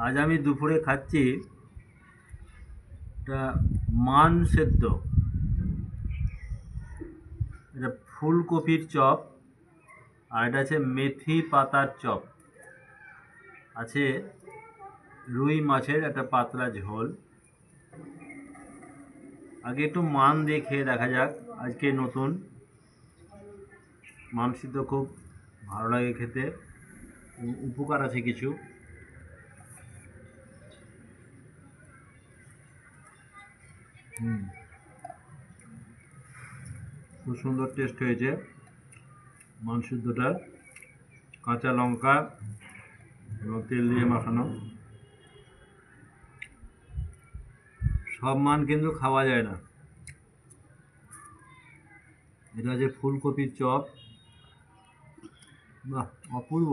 আজ আমি দুপুরে খাচ্ছি এটা মান সেদ্ধ, এটা ফুলকপির চপ, আর এটা আছে মেথি পাতার চপ, আছে রুই মাছের একটা পাতলা ঝোল। আগে একটু মান দিয়ে খেয়ে দেখা যাক, আজকে নতুন মান সিদ্ধ খুব ভালো লাগে খেতে, উপকার আছে কিছু। খুব সুন্দর টেস্ট হয়েছে মান সিদ্ধটা, কাঁচা লঙ্কা এবং তেল দিয়ে মাখানো। সব মান কিন্তু খাওয়া যায় না। এটা যে ফুলকপির চপ, বাহ অপূর্ব।